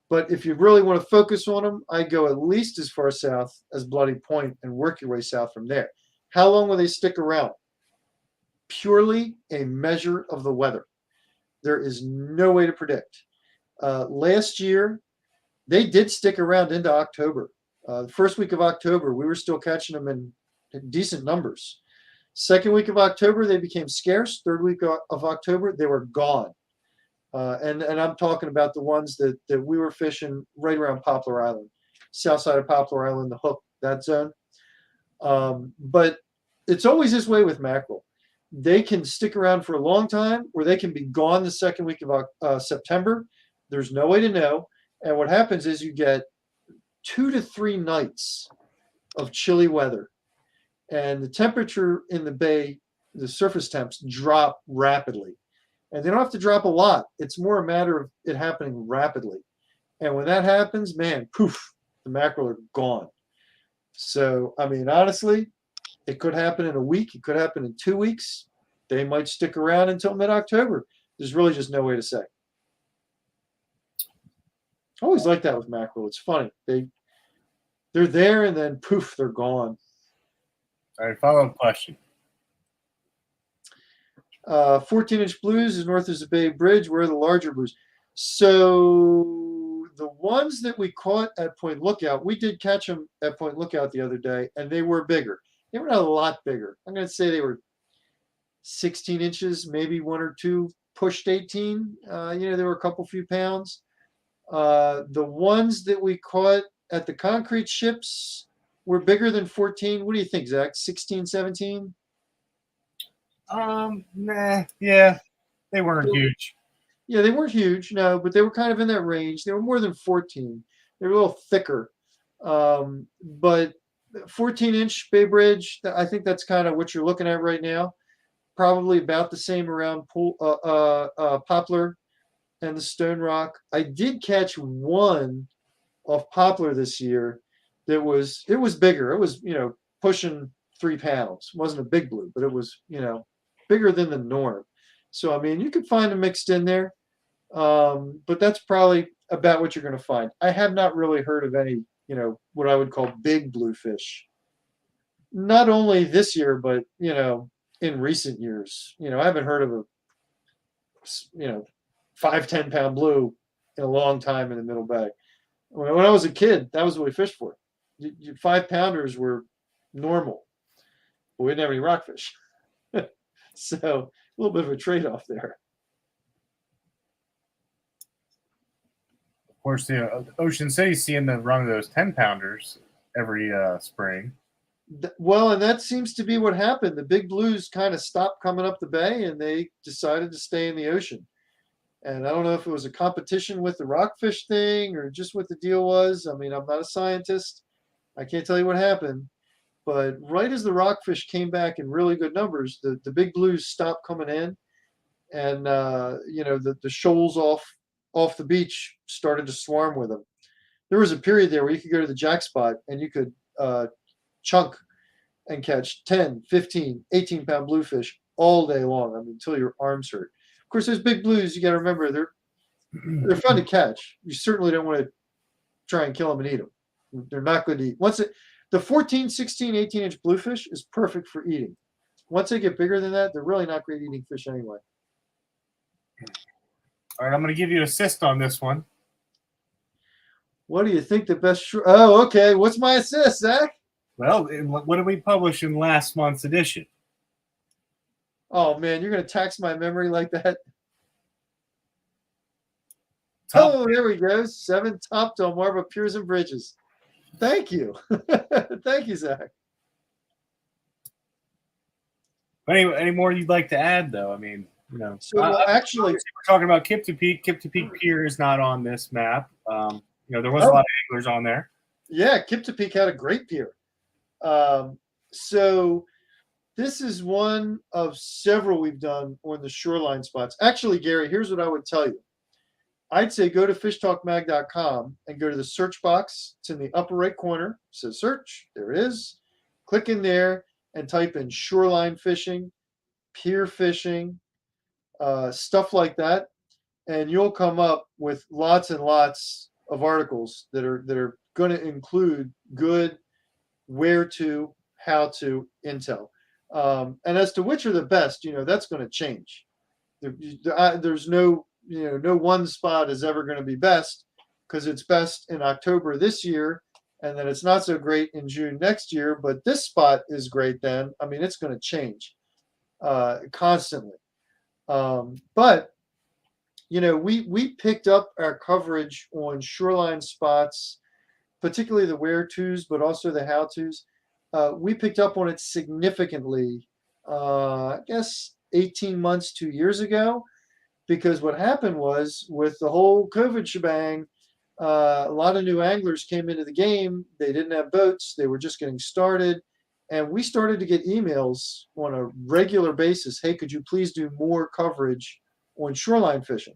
But if you really want to focus on them, I go at least as far south as Bloody Point and work your way south from there. How long will they stick around? Purely a measure of the weather. There is no way to predict. Last year, they did stick around into October. The first week of October, we were still catching them in decent numbers. Second week of October, they became scarce. Third week of October, they were gone. And I'm talking about the ones that we were fishing right around Poplar Island, south side of Poplar Island, the Hook, that zone. But it's always this way with mackerel. They can stick around for a long time, or they can be gone the second week of September. There's no way to know. And what happens is you get 2 to 3 nights of chilly weather. And the temperature in the bay, the surface temps drop rapidly. And they don't have to drop a lot. It's more a matter of it happening rapidly. And when that happens, man, poof, the mackerel are gone. So, I mean, honestly, it could happen in a week. It could happen in 2 weeks. They might stick around until mid-October. There's really just no way to say. I always like that with mackerel. It's funny. They're there and then poof, they're gone. All right, follow-up question. 14-inch blues is north of the Bay Bridge. Where are the larger blues? So the ones that we caught at Point Lookout, we did catch them at Point Lookout the other day, and they were bigger. They were not a lot bigger. I'm going to say they were 16 inches, maybe 1 or 2 pushed 18. They were a couple few pounds. The ones that we caught at the concrete ships were bigger than 14. What do you think, Zach? 16, 17? Nah, yeah, they weren't huge. Yeah, they weren't huge, no, but they were kind of in that range. They were more than 14. They were a little thicker. But 14-inch Bay Bridge, I think that's kind of what you're looking at right now. Probably about the same around Poplar and the Stone Rock. I did catch one off Poplar this year it was bigger. It was, pushing 3 pounds. It wasn't a big blue, but it was, bigger than the norm. So, I mean, you could find them mixed in there. But that's probably about what you're going to find. I have not really heard of any, what I would call big bluefish. Not only this year, but, in recent years. I haven't heard of 5-10 pound blue in a long time in the Middle Bay. When I was a kid, that was what we fished for. 5-pounders were normal, but we didn't have any rockfish. So a little bit of a trade-off there. Of course, the Ocean City's seeing the run of those 10-pounders every spring. Well, and that seems to be what happened. The big blues kind of stopped coming up the bay, and they decided to stay in the ocean. And I don't know if it was a competition with the rockfish thing or just what the deal was. I mean, I'm not a scientist. I can't tell you what happened. But right as the rockfish came back in really good numbers, the big blues stopped coming in. And, the shoals off the beach started to swarm with them. There was a period there where you could go to the jack spot and you could chunk and catch 10, 15, 18-pound bluefish all day long. I mean, until your arms hurt. Of course, those big blues, you got to remember, they're fun to catch. You certainly don't want to try and kill them and eat them. They're not good to eat. The 14, 16, 18-inch bluefish is perfect for eating. Once they get bigger than that, they're really not great eating fish anyway. All right, I'm going to give you an assist on this one. What do you think the best? Oh, okay. What's my assist, Zach? Well, what did we publish in last month's edition? Oh, man, you're going to tax my memory like that? Oh, there we go. 7 top Delmarva Piers and Bridges. Thank you. Thank you, Zach. Any more you'd like to add, though? I mean, So, actually, we're talking about Kip to Peak. Kip to Peak Pier is not on this map. There was a lot of anglers on there. Yeah, Kip to Peak had a great pier. So this is one of several we've done on the shoreline spots. Actually, Gary, here's what I would tell you. I'd say go to fishtalkmag.com and go to the search box. It's in the upper right corner. It says search. There it is. Click in there and type in shoreline fishing, pier fishing, stuff like that. And you'll come up with lots and lots of articles that are going to include good where to, how to intel. And as to which are the best, that's going to change. There's no one spot is ever going to be best, because it's best in October this year, and then it's not so great in June next year, but this spot is great then. I mean, it's going to change constantly. But we picked up our coverage on shoreline spots, particularly the where-tos, but also the how-tos. We picked up on it significantly, I guess 18 months, 2 years ago, because what happened was, with the whole COVID shebang, a lot of new anglers came into the game. They didn't have boats. They were just getting started. And we started to get emails on a regular basis. Hey, could you please do more coverage on shoreline fishing?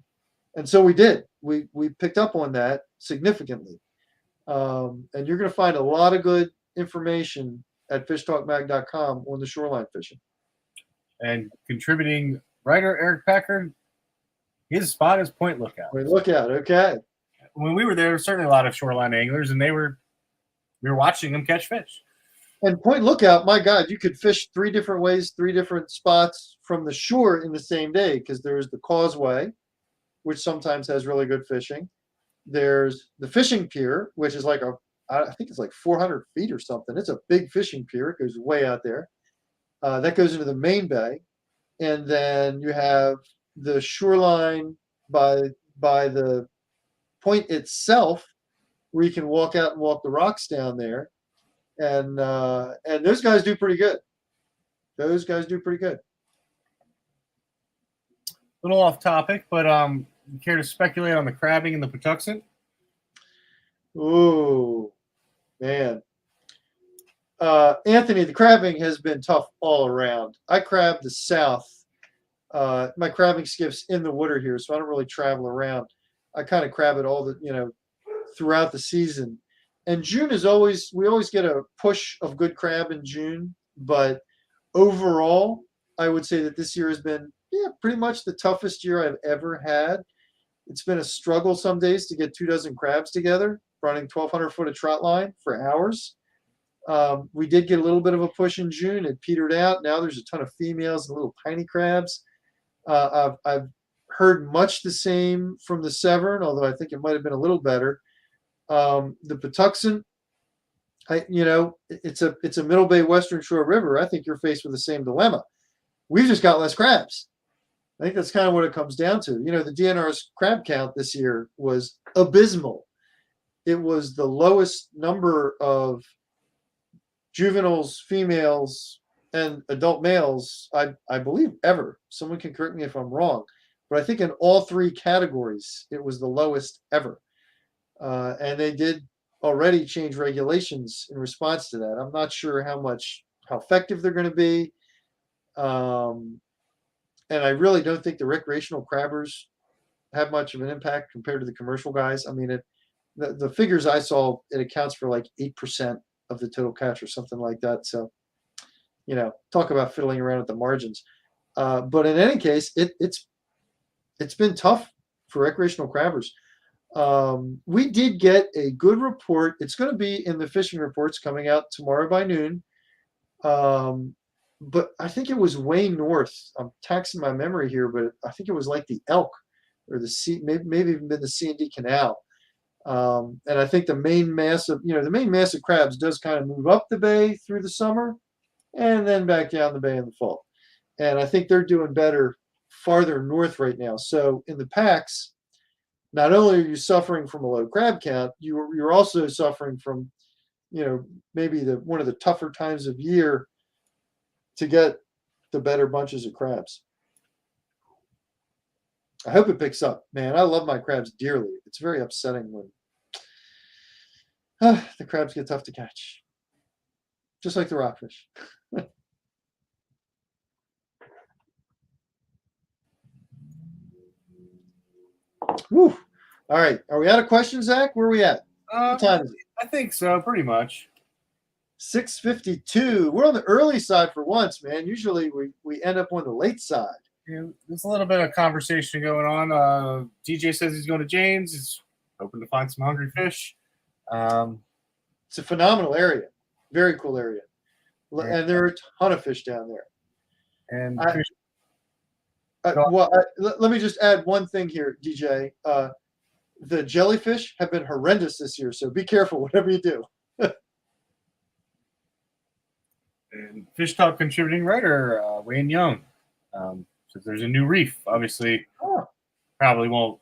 And so we did. We picked up on that significantly. And you're going to find a lot of good information at fishtalkmag.com on the shoreline fishing. And contributing writer Eric Packard, his spot is Point Lookout. Point Lookout, okay. When we were there, certainly a lot of shoreline anglers, and we were watching them catch fish. And Point Lookout, my God, you could fish 3 different ways, 3 different spots from the shore in the same day, because there's the causeway, which sometimes has really good fishing. There's the fishing pier, which is I think it's like 400 feet or something. It's a big fishing pier. It goes way out there. That goes into the main bay. And then you have the shoreline by the point itself, where you can walk out and walk the rocks down there. And those guys do pretty good. A little off topic, but you care to speculate on the crabbing in the Patuxent? Oh, man. Anthony, the crabbing has been tough all around. I crab the south. My crabbing skiff's in the water here, so I don't really travel around. I kind of crab it throughout the season. And June we always get a push of good crab in June. But overall, I would say that this year has been pretty much the toughest year I've ever had. It's been a struggle some days to get 24 crabs together, running 1,200 foot of trot line for hours. We did get a little bit of a push in June. It petered out. Now there's a ton of females and little tiny crabs. I've heard much the same from the Severn, although I think it might have been a little better. The Patuxent, it's a Middle Bay Western Shore river. I think you're faced with the same dilemma. We've just got less crabs. I think that's kind of what it comes down to. The DNR's crab count this year was abysmal. It was the lowest number of juveniles, females, and adult males, I believe, ever. Someone can correct me if I'm wrong. But I think in all three categories, it was the lowest ever. And they did already change regulations in response to that. I'm not sure how effective they're going to be. And I really don't think the recreational crabbers have much of an impact compared to the commercial guys. I mean, the figures I saw, it accounts for like 8% of the total catch or something like that. So, talk about fiddling around at the margins. But in any case, it's been tough for recreational crabbers. We did get a good report. It's going to be in the fishing reports coming out tomorrow by noon. But I think it was way north. I'm taxing my memory here, but I think it was like the Elk or the C, maybe even been the C&D Canal. And I think the main mass of crabs does kind of move up the bay through the summer and then back down the bay in the fall. And I think they're doing better farther north right now. So in the packs, not only are you suffering from a low crab count, you're also suffering from, maybe one of the tougher times of year to get the better bunches of crabs. I hope it picks up, man. I love my crabs dearly. It's very upsetting when the crabs get tough to catch, just like the rockfish. Woo. All right. Are we out of questions, Zach? Where are we at? What time is it? I think so, pretty much. 6:52. We're on the early side for once, man. Usually we end up on the late side. Yeah, there's a little bit of conversation going on. DJ says he's going to James. He's hoping to find some hungry fish. It's a phenomenal area. Very cool area. Yeah. And there are a ton of fish down there. And let me just add one thing here, DJ. The jellyfish have been horrendous this year, so be careful whatever you do. And Fish Talk contributing writer Wayne Young says there's a new reef. Obviously, probably won't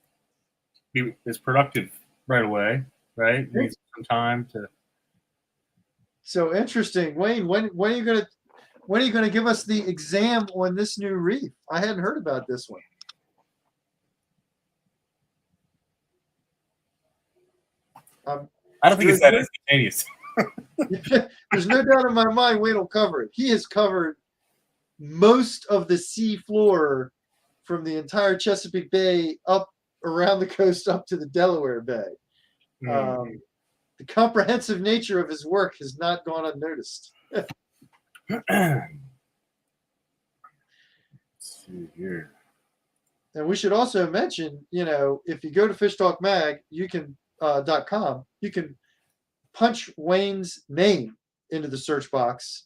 be as productive right away, right? Needs some time to. So interesting, Wayne. When are you gonna give us the exam on this new reef? I hadn't heard about this one. I don't think it's that instantaneous. There's no doubt in my mind Wayne will cover it. He has covered most of the sea floor from the entire Chesapeake Bay up around the coast up to the Delaware Bay. The comprehensive nature of his work has not gone unnoticed. Let's see here. And we should also mention, if you go to fishtalkmag, you can .com, you can punch Wayne's name into the search box,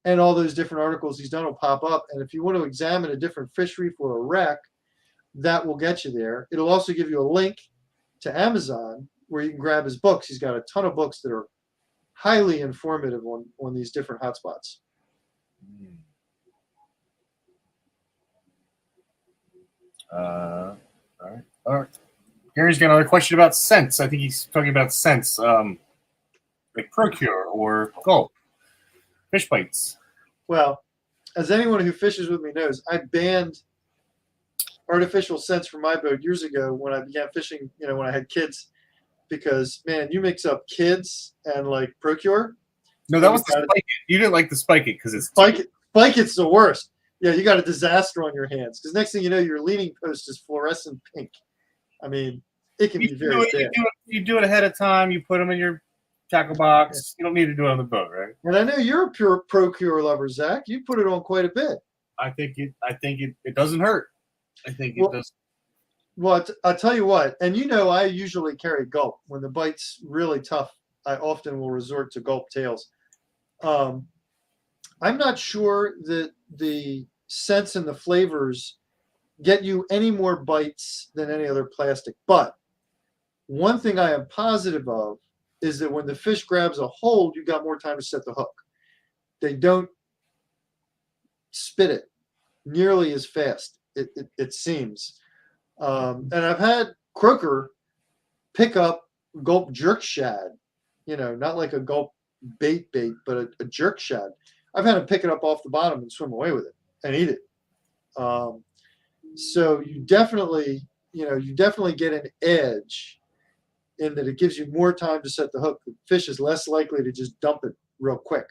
and all those different articles he's done will pop up. And if you want to examine a different fish reef or a wreck, that will get you there. It'll also give you a link to Amazon where you can grab his books. He's got a ton of books that are highly informative on these different hotspots. All right. Gary's got another question about scents. I think he's talking about scents, like Procure or Gulp fish bites. Well, as anyone who fishes with me knows, I banned artificial scents from my boat years ago when I began fishing. When I had kids, because man, you mix up kids and like Procure. No, that was the Spike It. You didn't like the Spike It because it's Spike It's the worst. Yeah, you got a disaster on your hands because next thing you know, your leaning post is fluorescent pink. I mean, it can be very bad. You do it ahead of time. You put them in your tackle box. You don't need to do it on the boat, right? And I know you're a pure Procure lover, Zach. You put it on quite a bit. I think it doesn't hurt. I think it does. Well, I'll tell you what, and I usually carry Gulp. When the bite's really tough, I often will resort to Gulp tails. I'm not sure that the scents and the flavors get you any more bites than any other plastic. But one thing I am positive of is that when the fish grabs a hold, you got more time to set the hook. They don't spit it nearly as fast, it seems. And I've had croaker pick up gulp jerk shad, not like a gulp bait, but a jerk shad. I've had him pick it up off the bottom and swim away with it and eat it. So you definitely get an edge in that it gives you more time to set the hook. The fish is less likely to just dump it real quick.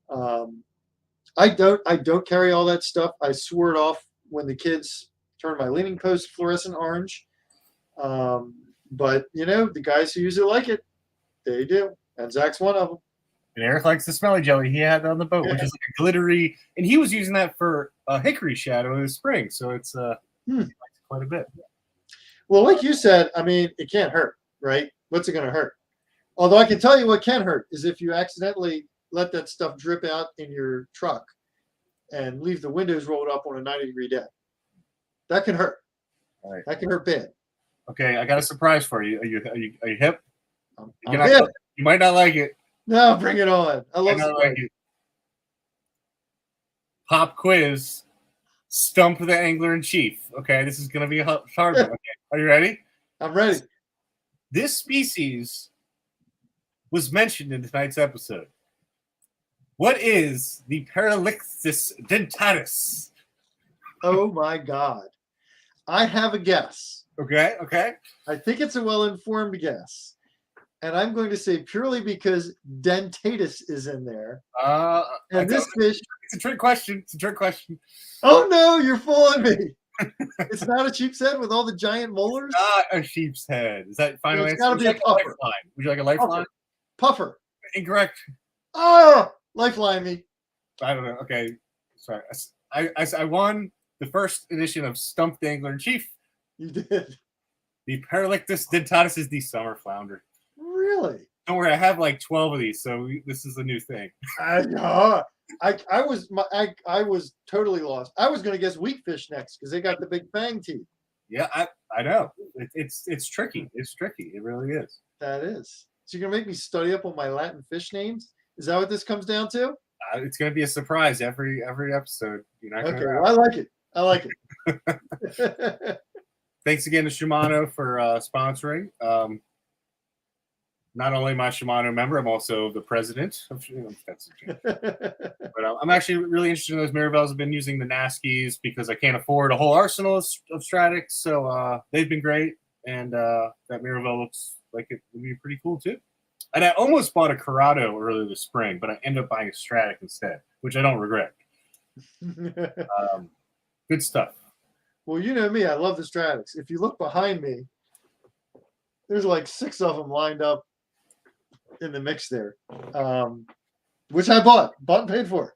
I don't carry all that stuff. I swore it off when the kids turned my leaning post fluorescent orange. But the guys who use it like it, they do. And Zach's one of them. And Eric likes the smelly jelly he had on the boat, which is like a glittery, and he was using that for a hickory shadow in the spring, so it's quite a bit. Well, like you said, I mean, it can't hurt, right? What's it going to hurt? Although I can tell you what can hurt is if you accidentally let that stuff drip out in your truck and leave the windows rolled up on a 90-degree day. That can hurt. Right. That can hurt bad. Okay, I got a surprise for you. Are you hip? I'm hip. You might not like it. No, bring it on. I love it. Pop quiz. Stump the angler in chief. Okay, this is going to be a hard one. Okay. Are you ready? I'm ready. This species was mentioned in tonight's episode. What is the Paralictis dentatus? Oh my God. I have a guess. Okay. I think it's a well-informed guess. And I'm going to say purely because dentatus is in there. And this fish. It's a trick question. Oh no, you're fooling me. It's not a sheep's head with all the giant molars? Not a sheep's head. Is that final answer? It's got to be a puffer. Would you like a lifeline? Puffer. Incorrect. Oh, lifeline me. I don't know. Okay. Sorry. I won the first edition of Stump the Angler in Chief. You did. The Paralictis dentatus is the summer flounder. Really? Don't worry, I have like 12 of these, so this is a new thing. I was totally lost. I was going to guess weakfish next because they got the big fang teeth. Yeah, I know. It's tricky. It's tricky. It really is. That is. So you're going to make me study up on my Latin fish names? Is that what this comes down to? It's going to be a surprise every episode. Okay, well, I like it. Thanks again to Shimano for sponsoring. Not only my Shimano member, I'm also the president of Shimano. But I'm actually really interested in those Mirabelles. I've been using the Naskies because I can't afford a whole arsenal of Stradics. So they've been great. And that Mirabelle looks like it would be pretty cool too. And I almost bought a Corrado earlier this spring, but I ended up buying a Stradic instead, which I don't regret. Good stuff. Well, you know me. I love the Stradics. If you look behind me, there's like 6 of them lined up in the mix there, which I bought and paid for.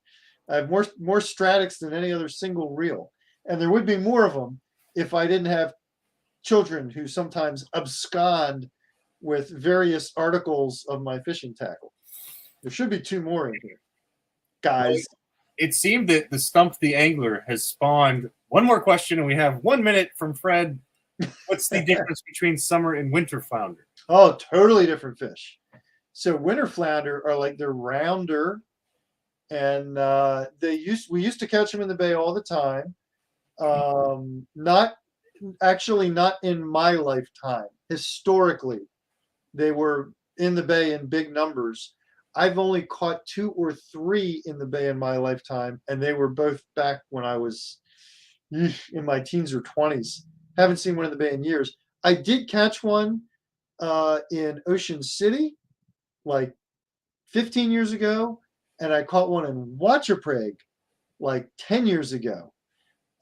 I have more Stradics than any other single reel, and there would be more of them if I didn't have children who sometimes abscond with various articles of my fishing tackle. There should be 2 more in here, guys. It seemed that the Stump the Angler has spawned one more question, and we have 1 minute from Fred. What's the difference between summer and winter flounder? Oh, totally different fish. So winter flounder are like they're rounder, and we used to catch them in the bay all the time. Not in my lifetime. Historically, they were in the bay in big numbers. I've only caught 2 or 3 in the bay in my lifetime, and they were both back when I was in my teens or 20s. Haven't seen one in the bay in years. I did catch one in Ocean City like 15 years ago, and I caught one in Wachaprague like 10 years ago.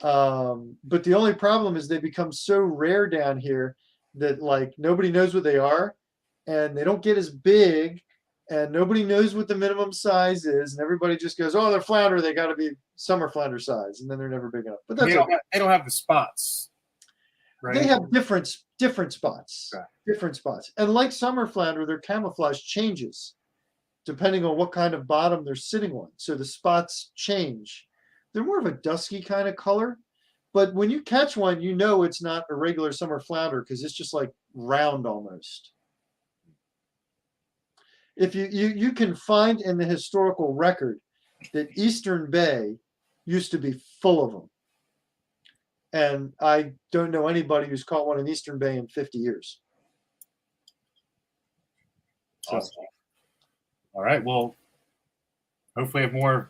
But the only problem is they become so rare down here that like nobody knows what they are, and they don't get as big, and nobody knows what the minimum size is, and everybody just goes, "Oh, they're flounder. They got to be summer flounder size," and then they're never big enough. But that's they don't have the spots. Right? They have different spots, okay. Different spots, and like summer flounder, their camouflage changes depending on what kind of bottom they're sitting on. So the spots change. They're more of a dusky kind of color, but when you catch one, you know it's not a regular summer flounder because it's just like round almost. If you can find in the historical record that Eastern Bay used to be full of them. And I don't know anybody who's caught one in Eastern Bay in 50 years. So. Awesome. All right. Well, hopefully have more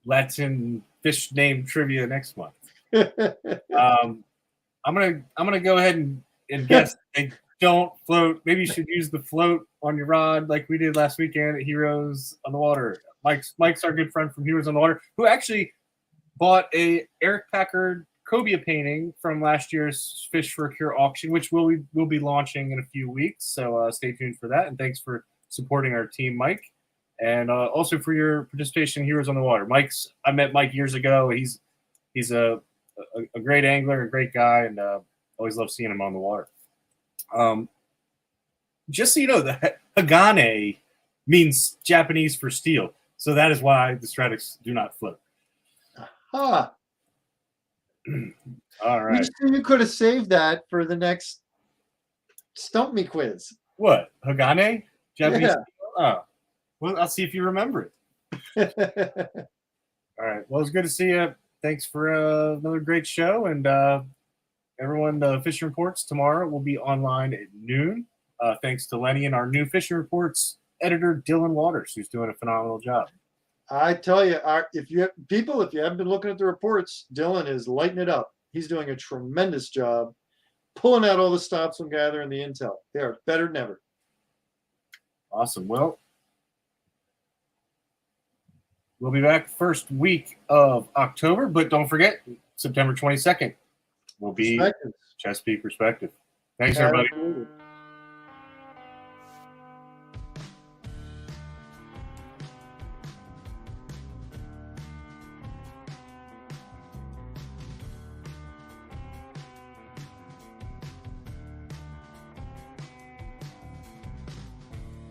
Latin fish name trivia next month. I'm gonna go ahead and guess they don't float. Maybe you should use the float on your rod like we did last weekend at Heroes on the Water. Mike's our good friend from Heroes on the Water, who actually bought a Eric Packard cobia painting from last year's Fish for a Cure auction, which we'll be launching in a few weeks. So stay tuned for that. And thanks for supporting our team, Mike, and also for your participation in Heroes on the Water. I met Mike years ago. He's a great angler, a great guy, and always love seeing him on the water. Just so you know, the Hagane means Japanese for steel, so that is why the Stratics do not float. Huh. All right. You could have saved that for the next Stump Me quiz. What? Hagane? Japanese? Yeah. Oh. Well, I'll see if you remember it. All right. Well, it's good to see you. Thanks for another great show. And everyone, the Fishing Reports tomorrow will be online at noon. Thanks to Lenny and our new Fishing Reports editor, Dylan Waters, who's doing a phenomenal job. I tell you, if you haven't been looking at the reports, Dylan is lighting it up. He's doing a tremendous job pulling out all the stops and gathering the intel. They are better than ever. Awesome. Well, we'll be back first week of October, but don't forget, September 22nd will be Chesapeake Perspective. Thanks, everybody.